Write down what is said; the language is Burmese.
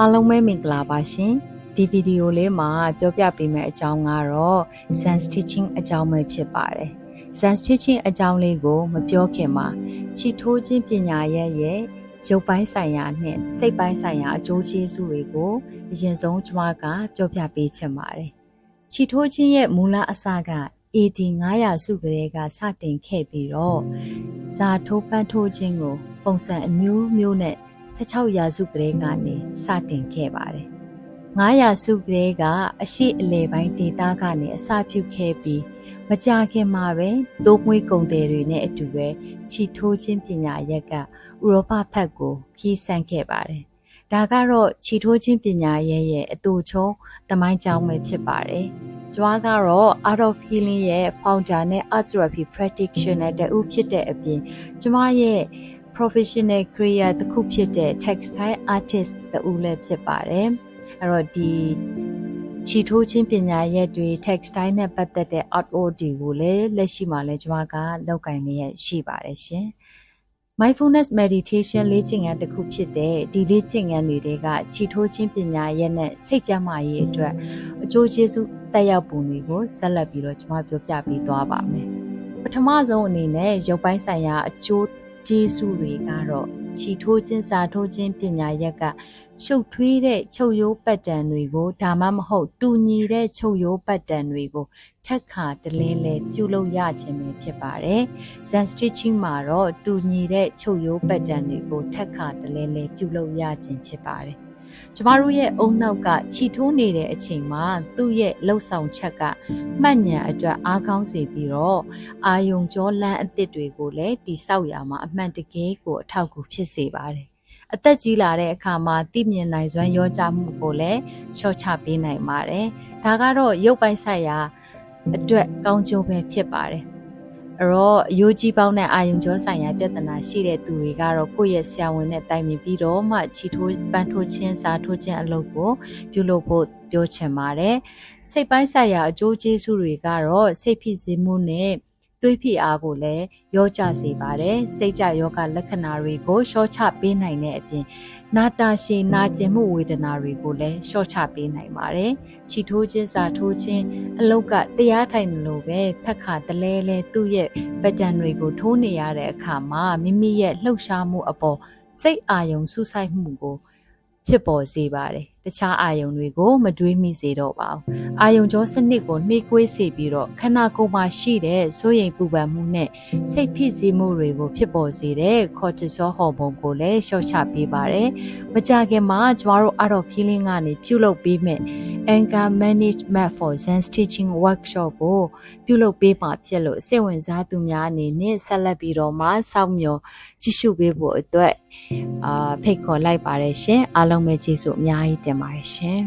အားလုံးပဲမင်္ဂလာပါရှင်ဒီဗီဒီယိုလေးမှာပြောပြပေးမယ့်အကြောင်းကတော့ Sun Stitching အကြောင်းပဲဖြစ်ပါတယ် Sun Stitching အကြောင်းလေးကိုမပြောခင်မှာခြိထိုးခြင်းပညာရဲ့ရုပ်ပိုင်းဆိုင်ရာနဲ့စိတ်ပိုင်းဆိုင်ရာအကျိုးကျေးဇူးတွေကိုအရင်ဆုံးကျွန်မကပြောပြပေးချင်ပါတယ်ခြိထိုးခြင်းရဲ့မူလအစက AD 900စုကလေးကစတင်ခဲ့ပြီးတော့ဇာထိုးပန်းထိုးခြင်းကိုပုံစံအမျိုးမျိုးနဲ့16ရာစုကလေးကနေစတင်ခဲ့ပါတယ်900စုကလေးကအရှိအလေပိုင်းဒေသကနေအစပြုခဲ့ပြီးမကြာခင်မှာပဲတိုးမွေးကုန်တယ်တွေနဲ့အတူပဲခြိထိုးခြင်းပညာရက်ကဥရောပဘက်ကိုခီးဆန်းခဲ့ပါတယ်ဒါကတော့ခြိထိုးခြင်းပညာရက်ရဲ့အတူချုံသမိုင်းကြောင်းပဲဖြစ်ပါတယ်ကျွားကတော့ Art of Healing ရဲ့ founder နဲ့ Art Therapy Practitioner တူဖြစ်တဲ့အပြင်ကျမရဲ့ professional career တစ်ခုဖြစ်တဲ့ textile artist တူလည်းဖြစ်ပါတယ်အဲ့တော့ဒီခြိထိုးခြင်းပညာရက်တွေ textile နဲ့ပတ်သက်တဲ့ artwork တွေကိုလည်းလက်ရှိမှာလည်းကျမကလုပ်ကိုင်နေရရှိပါတယ်ရှင် mindfulness meditation လေ့ကျင့်ခန်းတစ်ခုဖြစ်တဲ့ဒီလေ့ကျင့်ခန်းတွေကခြိထိုးခြင်းပညာရက်နဲ့စိတ်ကျန်းမာရေးအတွက်အကျိုးကျေးဇူးတက်ရောက်ပုံတွေကိုဆက်လက်ပြီးတော့ကျမပြောပြပေးသွားပါမယ်ပထမဆုံးအနေနဲ့ရုပ်ပိုင်းဆိုင်ရာအကျိုးကျေးဇူးတွေကတော့ခြိထိုးခြင်းစာထိုးခြင်းပညာရက်ကရှုပ်ထွေးတဲ့ချုပ်ရိုးပတ်တံတွေကိုဒါမှမဟုတ်တူညီတဲ့ချုပ်ရိုးပတ်တံတွေကိုထက်ခါတလဲလဲပြုလုပ်ရခြင်းပဲဖြစ်ပါတယ်။ Sun Stitching မှာတော့တူညီတဲ့ချုပ်ရိုးပတ်တံတွေကိုထက်ခါတလဲလဲပြုလုပ်ရခြင်းဖြစ်ပါတယ်။ကျမတို့ရဲ့အုံနောက်ကခြိထိုးနေတဲ့အချိန်မှာသူ့ရဲ့လှုပ်ဆောင်ချက်ကမှတ်ဉာဏ်အတွက်အားကောင်းစေပြီးတော့အာယုံကြောလမ်းအသစ်တွေကိုလည်းတိဆောက်ရမှာအမှန်တကယ်ကိုအထောက်အကူဖြစ်စေပါတယ်။အသက်ကြီးလာတဲ့အခါမှာသိမြင်နိုင်စွမ်းရောကြမှုကိုလည်းလျှော့ချပေးနိုင်ပါတယ်။ဒါကတော့ရုပ်ပိုင်းဆိုင်ရာအတွက်ကောင်းကျိုးပဲဖြစ်ပါတယ်။အဲ့တော့အယိုးကြီးပေါင်းတဲ့အာယုံကြောဆိုင်ရာပြဿနာရှိတဲ့သူတွေကတော့ကိုယ့်ရဲ့ဆရာဝန်နဲ့တိုင်ပင်ပြီးတော့မှခြိထိုးပန်းထိုးခြင်းစာထိုးခြင်းအလုပ်ကိုပြုလုပ်ဖို့ပြောချင်ပါတယ်။စိတ်ပိုင်းဆိုင်ရာအကျိုးကျေးဇူးတွေကတော့စိတ်ဖိစီးမှုနဲ့သွေးဖိအားကိုလည်းရောကြစေပါတယ်စိတ်ကြယောဂလက္ခဏာတွေကိုလျှော့ချပေးနိုင်တဲ့အပြင်နာတာရှည်နာကျင်မှုဝေဒနာတွေကိုလည်းလျှော့ချပေးနိုင်ပါတယ်ခြိထိုးခြင်းစာထိုးခြင်းအလုတ်ကတရားထိုင်လို့ပဲထက်ခါတလဲလဲသူ့ရဲ့ပကြံတွေကိုထိုးနေရတဲ့အခါမှာမိမိရဲ့လှုပ်ရှားမှုအပေါ်စိတ်အာရုံစူးစိုက်မှုကိုဖြစ်ပေါ်စေပါတယ်တခြားအာယုံတွေကိုမတွေးမိစေတော့ပါဘူးအာယုံကြောစနစ်ကိုနှေးကွေးစေပြီးတော့ခန္ဓာကိုယ်မှာရှိတဲ့စိုးရိမ်ပူပန်မှုနဲ့စိတ်ဖိစီးမှုတွေကိုဖြစ်ပေါ်စေတဲ့ cortisol ဟော်မုန်းကိုလည်းလျှော့ချပေးပါတယ်မကြာခင်မှာကျမတို့ Art of Healing ကနေပြုလုပ်ပေးမယ် Anger Management for Sun Stitching Workshop ကိုပြုလုပ်ပေးမှာဖြစ်လို့စိတ်ဝင်စားသူများအနေနဲ့ဆက်လက်ပြီးတော့မှစောင့်မျှော်ကြည့်ရှုပေးဖို့အတွက်ဖိတ်ခေါ်လိုက်ပါတယ်ရှင်အားလုံးပဲကျေးဇူးအများကြီးတင်ပါတယ်ရှင်